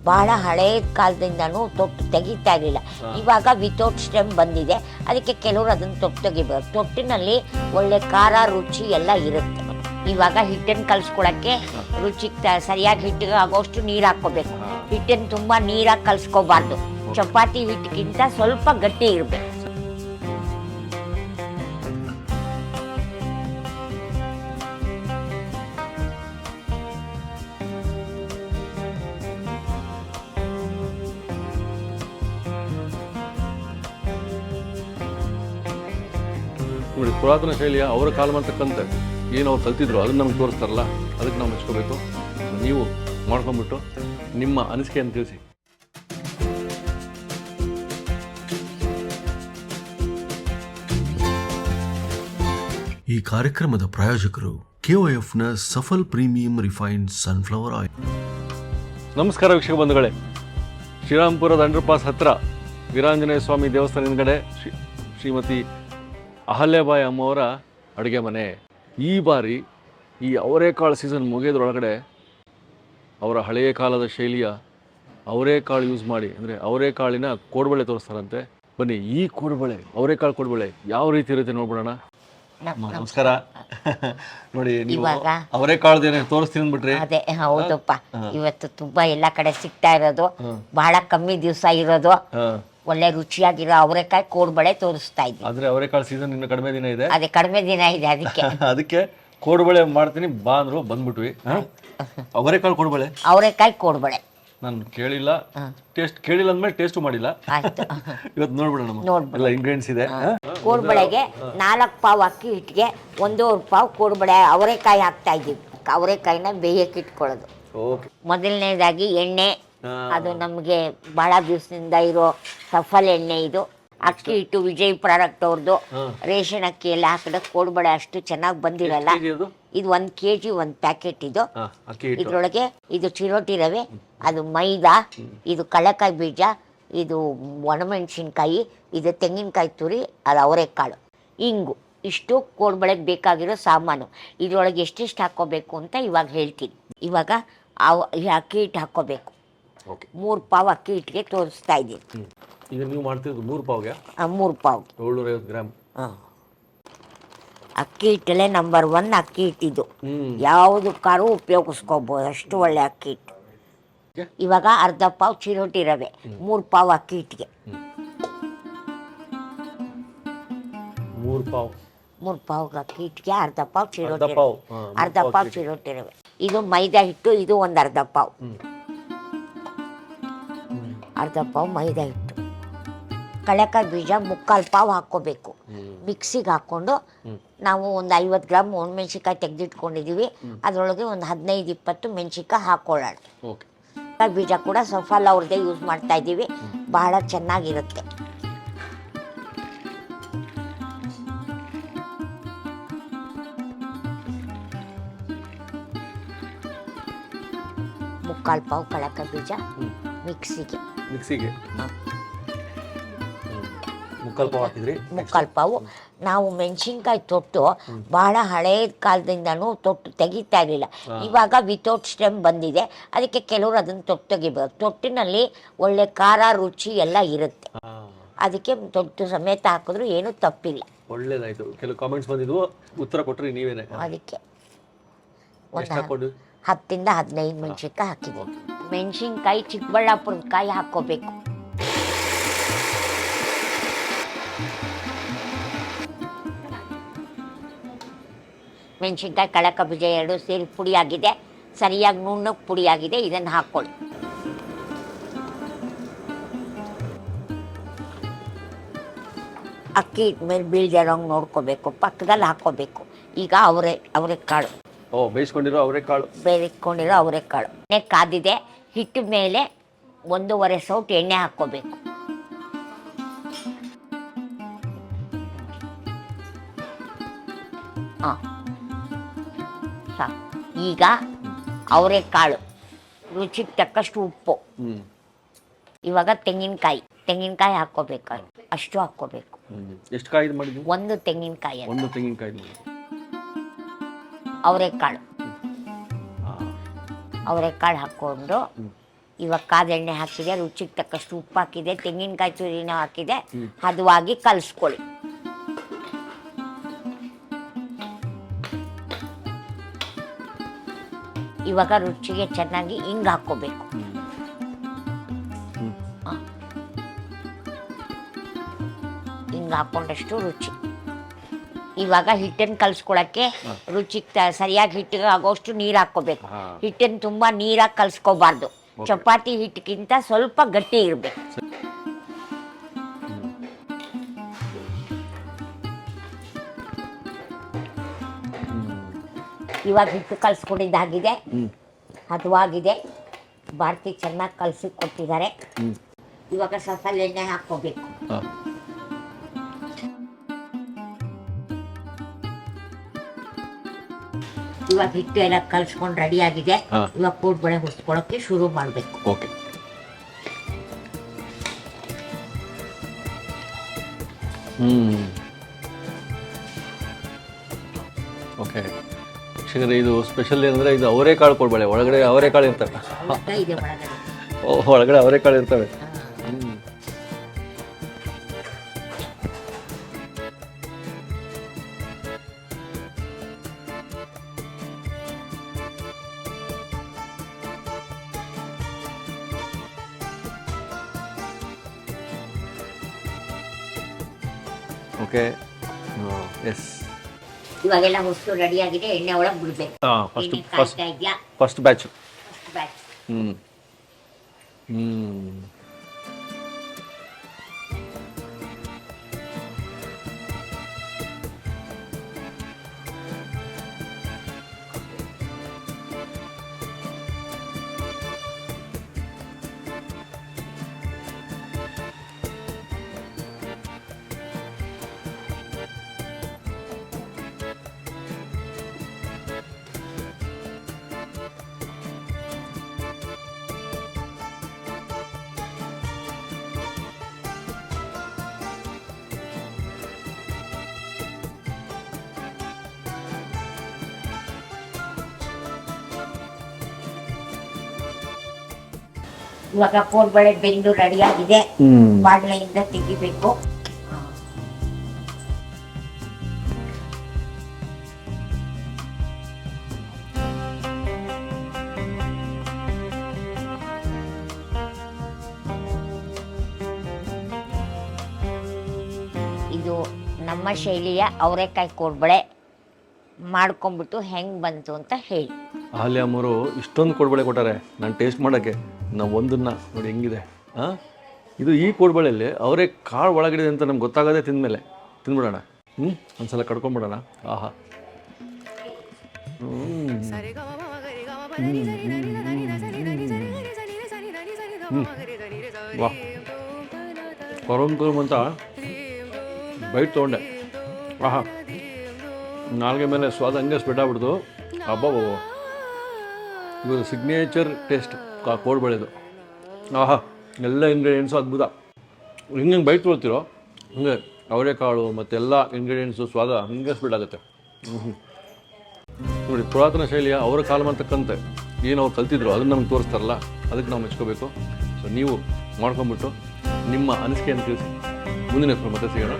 ಬಹಳ ಹಳೆಯ ಕಾಲದಿಂದನೂ ತೊಟ್ಟು ತೆಗಿತಾ ಇರಲಿಲ್ಲ. ಇವಾಗ ವಿತೌಟ್ ಸ್ಟೆಮ್ ಬಂದಿದೆ, ಅದಕ್ಕೆ ಕೆಲವರು ಅದನ್ನು ತೊಟ್ಟು ತೆಗಿಬೇಕು. ತೊಟ್ಟಿನಲ್ಲಿ ಒಳ್ಳೆ ಖಾರ ರುಚಿ ಎಲ್ಲ ಇರುತ್ತೆ. ಇವಾಗ ಹಿಟ್ಟನ್ನು ಕಲಿಸ್ಕೊಳಕ್ಕೆ ರುಚಿಗೆ ಸರಿಯಾಗಿ ಹಿಟ್ಟಿಗೆ ಆಗೋಷ್ಟು ನೀರು ಹಾಕ್ಕೋಬೇಕು. ಹಿಟ್ಟನ್ನು ತುಂಬ ನೀರಾಗಿ ಕಲಿಸ್ಕೋಬಾರ್ದು. ಚಪಾತಿ ಹಿಟ್ಟಿಗಿಂತ ಸ್ವಲ್ಪ ಗಟ್ಟಿ ಇರಬೇಕು. ನೋಡಿ, ಪುರಾತನ ಶೈಲಿಯ ಅವರ ಕಾಲ ಮಾಡ್ತಕ್ಕಂಥ ಏನು ಅವ್ರು ಕಲ್ತಿದ್ರು ಅದನ್ನು ನಮ್ಗೆ ತೋರಿಸ್ತಾರಲ್ಲ, ಅದಕ್ಕೆ ನಾವು ಮೆಚ್ಕೋಬೇಕು. ನೀವು ಮಾಡ್ಕೊಂಬಿಟ್ಟು ನಿಮ್ಮ ಅನಿಸಿಕೆಯನ್ನು ತಿಳಿಸಿ. ಈ ಕಾರ್ಯಕ್ರಮದ ಪ್ರಾಯೋಜಕರು KOFನ Safal premium refined sunflower oil. ನಮಸ್ಕಾರ ವೀಕ್ಷಕ ಬಂಧುಗಳೇ, ಶ್ರೀರಾಮ್ಪುರದ ಅಂಡರ್ಪಾಸ್ ಹತ್ರ ವೀರಾಂಜನೇಯ ಸ್ವಾಮಿ ದೇವಸ್ಥಾನ ಹಿಂದ್ಗಡೆ ಶ್ರೀಮತಿ ಅಹಲ್ಯಾಬಾಯಿ ಅಮ್ಮವರ ಅಡುಗೆ ಮನೆ. ಈ ಬಾರಿ ಈ ಅವರೆಕಾಳು ಸೀಸನ್ ಮುಗಿಯೋದ್ರೊಳಗಡೆ ಅವರ ಹಳೆಯ ಕಾಲದ ಶೈಲಿಯ ಅವರೆಕಾಳು ಯೂಸ್ ಮಾಡಿ, ಅಂದರೆ ಅವರೆಕಾಳಿನ ಕೋಡುಬಳೆ ತೋರಿಸ್ತಾರಂತೆ. ಬನ್ನಿ, ಈ ಕೋಡುಬಳೆ, ಅವರೆಕಾಳು ಕೋಡುಬಳೆ ಯಾವ ರೀತಿ ಇರುತ್ತೆ ನೋಡ್ಬಿಡೋಣ. ನಮಸ್ಕಾರ. ನೋಡಿ, ಇವಾಗ ಅವರೆಕಾಳ್ದೇನೆ ತೋರಿಸ್ತೀನಿ ಅಂದ್ಬಿಟ್ರಿ. ಅದೇ ಹೌದಪ್ಪ, ಇವತ್ತು ತುಂಬಾ ಎಲ್ಲ ಕಡೆ ಸಿಗ್ತಾ ಇರೋದು, ಬಹಳ ಕಮ್ಮಿ ದಿವಸ ಇರೋದು, ಒಳ್ಳೆ ರುಚಿಯಾಗಿರೋ ಅವರೆಕಾಯಿ ಕೋಡುಬಳೆ ತೋರಿಸ್ತಾ ಇದ್ವಿ. ಆದ್ರೆ ಅವರೆಕಾಳು ಸೀಸನ್ ಇನ್ನು ಕಡಿಮೆ ದಿನ ಇದೆ. ಅದೇ ಕಡಿಮೆ ದಿನ ಇದೆ, ಅದಕ್ಕೆ ಕೋಡುಬಳೆ ಮಾಡ್ತೀನಿ ಬಾ ಅಂದ್ರು, ಬಂದ್ಬಿಟ್ವಿ. ಅವರೆಕಾಳು ಕೋಡುಬಳೆ, ಅವರೆಕಾಯಿ ಕೋಡುಬಳೆ ನಾನು ಕೇಳಿಲ್ಲ, ಟೇಸ್ಟ್ ಕೇಳಿಲ್ಲ ಅಂದ್ಮೇಲೆ ಟೇಸ್ಟು ಮಾಡಿಲ್ಲ. ಆಯ್ತು, ಇವತ್ತು ನೋಡ್ಬಿಡೋಣ. ಎಲ್ಲ ಇಂಗ್ರೀಡಿಯೆಂಟ್ಸ್ ಇದೆ. ಕೋಡುಬಳೆಗೆ 4 ಪಾವ್ ಅಕ್ಕಿ ಹಿಟ್ಟಿಗೆ 1.25 ಪಾವ್ ಕೋಡುಬಳೆ ಅವರೆಕಾಯಿ ಹಾಕ್ತಾ ಇದ್ದೀವಿ. ಅವರೆಕಾಯಿನ ಬೇಯಕ್ಕೆ ಇಟ್ಕೊಳ್ಳೋದು. ಮೊದಲನೇದಾಗಿ ಎಣ್ಣೆ, ಅದು ನಮಗೆ ಬಹಳ ದಿವಸದಿಂದ ಇರೋ ಸಫಲ್ ಎಣ್ಣೆ. ಇದು ಅಕ್ಕಿ ಹಿಟ್ಟು ವಿಜಯ್ ಪ್ರಾಡಕ್ಟ್ ಅವ್ರದ್ದು. ರೇಷನ್ ಅಕ್ಕಿ ಎಲ್ಲ ಹಾಕಿದ್ರೆ ಕೋಡುಬಳೆ ಅಷ್ಟು ಚೆನ್ನಾಗಿ ಬಂದಿರಲ್ಲ. ಇದು 1 kg 1 ಪ್ಯಾಕೆಟ್. ಇದು ಇದ್ರೊಳಗೆ ಇದು ಚಿರೋಟಿ ರವೆ, ಅದು ಮೈದಾ, ಇದು ಕಡಲೆಕಾಯಿ ಬೀಜ, ಇದು ಒಣಮೆಣಸಿನ್ಕಾಯಿ, ಇದು ತೆಂಗಿನಕಾಯಿ ತುರಿ, ಅದು ಅವರೆಕಾಳು, ಇಂಗು. ಇಷ್ಟು ಕೋಡುಬಳೆಗೆ ಬೇಕಾಗಿರೋ ಸಾಮಾನು. ಇದ್ರೊಳಗೆ ಎಷ್ಟೆಷ್ಟು ಹಾಕ್ಕೋಬೇಕು ಅಂತ ಇವಾಗ ಹೇಳ್ತೀನಿ. ಇವಾಗ ಈ ಅಕ್ಕಿ ಹಿಟ್ಟು ಹಾಕ್ಕೋಬೇಕು. 3 ಪಾವ್ ಅಕ್ಕಿ ಹಿಟ್ಟಿಗೆ ತೋರಿಸ್ತಾ ಇದ್ದೀನಿ. ಈಗ ನೀವು ಮಾಡ್ತಿರೋದು 3 ಪಾವ್ಗೆ? 3 ಪಾವ್ 750 ಗ್ರಾಮ್. ಅಕ್ಕಿ ಹಿಟ್ಟಲ್ಲೇ ನಂಬರ್ 1 ಅಕ್ಕಿ ಹಿಟ್ಟಿದ್ದು. ಯಾವುದಕ್ಕಾರು ಉಪಯೋಗಿಸ್ಕೋಬೋದು, ಅಷ್ಟು ಒಳ್ಳೆ ಅಕ್ಕಿ ಹಿಟ್ಟು. ಇವಾಗ ಅರ್ಧ ಪಾವ್ ಚಿರೋಟಿ ರವೆ, 3 ಪಾವ್ ಅಕ್ಕಿ ಹಿಟ್ಟಿಗೆ. 3 ಪಾವ್ ಅಕ್ಕಿ ಹಿಟ್ಟಿಗೆ ಅರ್ಧ ಪಾವ್ ಚಿರೋಟಿ ರವೆ, ಅರ್ಧ ಪಾವ್ ಚಿರೋಟಿ ರವೆ. ಇದು ಮೈದಾ ಹಿಟ್ಟು, ಇದು ಒಂದು ಅರ್ಧ ಪಾವ್, ಅರ್ಧ ಪಾವ್ ಮೈದಾ ಹಿಟ್ಟು. ಕಡಲೆಕಾಯಿ ಬೀಜ 3/4 ಪಾವ್ ಹಾಕ್ಕೋಬೇಕು. ಮಿಕ್ಸಿಗೆ ಹಾಕ್ಕೊಂಡು ನಾವು ಒಂದು 50 ಗ್ರಾಮ್ ಒಣಮೆಣ್ಸಿಕಾಯಿ ತೆಗೆದಿಟ್ಕೊಂಡಿದ್ದೀವಿ. ಅದರೊಳಗೆ ಒಂದು 15-20 ಮೆಣಸಿಕಾಯಿ ಹಾಕ್ಕೊಳ್ಳೋಣ. ಕಡಲೆಕಾಯಿ ಬೀಜ ಕೂಡ ಸಫಲ್ ಅವ್ರದ್ದೇ ಯೂಸ್ ಮಾಡ್ತಾ ಇದ್ದೀವಿ, ಬಹಳ ಚೆನ್ನಾಗಿರುತ್ತೆ. ಮುಕ್ಕಾಲು ಪಾವ್ ಕಡಲೆಕಾಯಿ ಬೀಜ ಮಿಕ್ಸಿಗೆ 3/4 ಪಾವು. ನಾವು ಮೆಣಸಿನ್ಕಾಯಿ ತೊಟ್ಟು ಬಹಳ ಹಳೆಯ ಕಾಲದಿಂದನೂ ತೊಟ್ಟು ತೆಗಿತಾ ಇರಲಿಲ್ಲ. ಇವಾಗ ವಿತೌಟ್ ಸ್ಟೆಮ್ ಬಂದಿದೆ, ಅದಕ್ಕೆ ಕೆಲವರು ಅದನ್ನು ತೊಟ್ಟು ತೆಗಿಬೇಕು. ತೊಟ್ಟಿನಲ್ಲಿ ಒಳ್ಳೆ ಖಾರ ರುಚಿ ಎಲ್ಲ ಇರುತ್ತೆ, ಅದಕ್ಕೆ ತೊಟ್ಟು ಸಮೇತ ಹಾಕಿದ್ರು ಏನೂ ತಪ್ಪಿಲ್ಲ. ಒಳ್ಳೇದಾಯ್ತು. ಕೆಲವು ಕಾಮೆಂಟ್ಸ್ ಬಂದಿದ್ವು, ಉತ್ತರ ಕೊಟ್ರಿ ನೀವೇನೆ. ಅದಕ್ಕೆ ಒಂದು 10-15 ಮೆಣಸಿನ್ಕಾಯಿ ಹಾಕಿದ್ವಿ. ಮೆಣಸಿನ್ಕಾಯಿ ಚಿಕ್ಕಬಳ್ಳಾಪುರದ ಕಾಯಿ ಹಾಕ್ಕೋಬೇಕು. ಮೆಣಸಿನ್ಕಾಯಿ ಕಡಲೆಕಾಯಿ ಬೀಜ 2 ಸೇರಿ ಪುಡಿಯಾಗಿದೆ, ಸರಿಯಾಗಿ ನುಣ್ಣಗೆ ಪುಡಿಯಾಗಿದೆ. ಇದನ್ನು ಹಾಕ್ಕೊಳ್ಳಿ. ಅಕ್ಕಿ ಇಟ್ಮೇಲೆ ಬೀಳ್ದಿರೋಂಗೆ ನೋಡ್ಕೋಬೇಕು, ಪಕ್ಕದಲ್ಲಿ ಹಾಕ್ಕೋಬೇಕು. ಈಗ ಅವರೆಕಾಳು ಬೇಯಿಸ್ಕೊಂಡಿರೋ ಅವರೆಕಾಳು ಎಣ್ಣೆ ಕಾದಿದೆ. ಹಿಟ್ಟು ಮೇಲೆ 1.5 ಸೌಟ್ ಎಣ್ಣೆ ಹಾಕ್ಕೋಬೇಕು. ಈಗ ಅವರೆಕಾಳು, ರುಚಿಗೆ ತಕ್ಕಷ್ಟು ಉಪ್ಪು. ಇವಾಗ ತೆಂಗಿನಕಾಯಿ ಹಾಕ್ಕೋಬೇಕು, ಅಷ್ಟು ಹಾಕ್ಕೋಬೇಕು. ಎಷ್ಟು ಕಾಯಿ ಮಾಡಿದ್ವಿ? 1 ತೆಂಗಿನಕಾಯಿ. ಅವರೆಕಾಳು ಹಾಕ್ಕೊಂಡು ಇವಾಗ ಕಾದೆಣ್ಣೆ ಹಾಕಿದೆ, ರುಚಿಗೆ ತಕ್ಕಷ್ಟು ಉಪ್ಪು ಹಾಕಿದೆ, ತೆಂಗಿನಕಾಯಿ ತುರಿನ ಹಾಕಿದೆ, ಹದವಾಗಿ ಕಲಿಸ್ಕೊಳ್ಳಿ. ಇವಾಗ ರುಚಿಗೆ ಚೆನ್ನಾಗಿ ಹಿಂಗೆ ಹಾಕ್ಕೋಬೇಕು. ಹಿಂಗೆ ಹಾಕ್ಕೊಂಡಷ್ಟು ರುಚಿ. ಇವಾಗ ಹಿಟ್ಟನ್ನು ಕಲಿಸ್ಕೊಳಕ್ಕೆ ರುಚಿಗೆ ಸರಿಯಾಗಿ ಹಿಟ್ಟಿಗೆ ಆಗೋಷ್ಟು ನೀರು ಹಾಕ್ಕೋಬೇಕು. ಹಿಟ್ಟನ್ನು ತುಂಬ ನೀರಾಗಿ ಕಲಿಸ್ಕೋಬಾರ್ದು. ಚಪಾತಿ ಹಿಟ್ಟಿಗಿಂತ ಸ್ವಲ್ಪ ಗಟ್ಟಿ ಇರಬೇಕು. ಇವಾಗ ಹಿಟ್ಟು ಕಲಿಸ್ಕೊಂಡಿದ್ದಾಗಿದೆ, ಹದವಾಗಿದೆ. ಭಾರತಿ ಚೆನ್ನಾಗಿ ಕಲಸಿ ಕೊಟ್ಟಿದ್ದಾರೆ. ಇವಾಗ ಸ್ವಲ್ಪ ಎಣ್ಣೆ ಹಾಕ್ಕೋಬೇಕು. ಇವಾಗ ಹಿಟ್ಟು ಎಲ್ಲ ಕಲ್ಸ್ಕೊಂಡು ರೆಡಿ ಆಗಿದೆ. ಇವಾಗ ಕೋಡ್ಬಳೆ ಹುರ್ಸ್ಕೊಳ್ಳೋಕೆ ಶುರು ಮಾಡಬೇಕು. ಓಕೆ. ಓಕೆ ಶಿಕ್ಷಕರೇ, ಇದು ಸ್ಪೆಷಲ್ ಏನಂದ್ರೆ ಇದು ಅವರೆಕಾಳು ಕೋಡ್ಬಳೆ. ಒಳಗಡೆ ಅವರೆಕಾಳು ಇರ್ತವೆ. ಇದೆ ಒಳಗಡೆ. ಒಳಗಡೆ ಅವರೆಕಾಳು ಇರ್ತವೆ. Okay, yes. ಇವಾಗೆಲ್ಲ ಹೊಸ್ತು ರೆಡಿ ಆಗಿದೆ. ಎಣ್ಣೆ ಒಳಗೆ ಬಿಡ್ಬೇಕು. First batch. ಇವಾಗ ಕೋಡ್ಬಳೆ ಬೆಂದು ರೆಡಿ ಆಗಿದೆ. ಬಾಣಲೆಯಿಂದ ತೆಗಿಬೇಕು. ಇದು ನಮ್ಮ ಶೈಲಿಯ ಅವರೆಕಾಯಿ ಕೋಡ್ಬಳೆ. ಮಾಡ್ಕೊಂಡ್ಬಿಟ್ಟು ಹೆಂಗೆ ಬಂತು ಅಂತ ಹೇಳಿ. ಅಹಲ್ಯ ಅಮ್ಮರು ಇಷ್ಟೊಂದು ಕೋಡ್ಬಳೆ ಕೊಟ್ಟಾರೆ ನಾನು ಟೇಸ್ಟ್ ಮಾಡೋಕ್ಕೆ. ನಾವು ಒಂದನ್ನು ನೋಡಿ ಹೆಂಗಿದೆ. ಇದು ಈ ಕೋಡ್ಬಳೆಯಲ್ಲಿ ಅವರೇ ಕಾಳು ಒಳಗಡೆ ಅಂತ ನಮ್ಗೆ ಗೊತ್ತಾಗೋದೇ ತಿಂದಮೇಲೆ. ತಿಂದ್ಬಿಡೋಣ. ಒಂದ್ಸಲ ಕಡ್ಕೊಂಡ್ಬಿಡೋಣ. ಆಹಾ. ವಾ, ಕೊರಂಕುರು ಅಂತ ಬೈಟ್ ತೊಗೊಂಡೆ. ಆಹಾ, ನಾಲ್ಗೆ ಮೇಲೆ ಸ್ವಾದ ಹಂಗೆ ಸ್ಪ್ರೆಡ್ ಆಗ್ಬಿಡ್ತು. ಅಬ್ಬಬ್ಬ, ಇದು ಸಿಗ್ನೇಚರ್ ಟೇಸ್ಟ್ ಕೋಡ್ಬಳೆದು. ಆಹಾ, ಎಲ್ಲ ಇಂಗ್ರೀಡಿಯೆಂಟ್ಸು ಅದ್ಭುತ. ಹಿಂಗೆ ಬೈಟ್ ತೊಳ್ತಿರೋ ಹಂಗೆ ಅವರೆಕಾಳು ಮತ್ತೆಲ್ಲ ಇಂಗ್ರೀಡಿಯೆಂಟ್ಸು ಸ್ವಾದ ಹಂಗೆ ಸ್ಪ್ರೆಡ್ ಆಗುತ್ತೆ. ನೋಡಿ, ಪುರಾತನ ಶೈಲಿಯ ಅವರ ಕಾಲ ಅಂತಕ್ಕಂತೆ ಏನು ಅವ್ರು ಕಲ್ತಿದ್ರು ಅದನ್ನು ನಮ್ಗೆ ತೋರಿಸ್ತಾರಲ್ಲ, ಅದಕ್ಕೆ ನಾವು ಮೆಚ್ಕೋಬೇಕು. ಸೊ ನೀವು ಮಾಡ್ಕೊಂಬಿಟ್ಟು ನಿಮ್ಮ ಅನಿಸಿಕೆಯನ್ನು ತಿಳಿಸಿ. ಮುಂದಿನ ಎಪಿಸೋಡ್ ಮತ್ತೆ ಸಿಗೋಣ.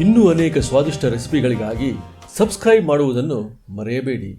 ಇನ್ನೂ ಅನೇಕ ಸ್ವಾದಿಷ್ಟ ರೆಸಿಪಿಗಳಿಗಾಗಿ ಸಬ್ಸ್ಕ್ರೈಬ್ ಮಾಡುವುದನ್ನು ಮರೆಯಬೇಡಿ.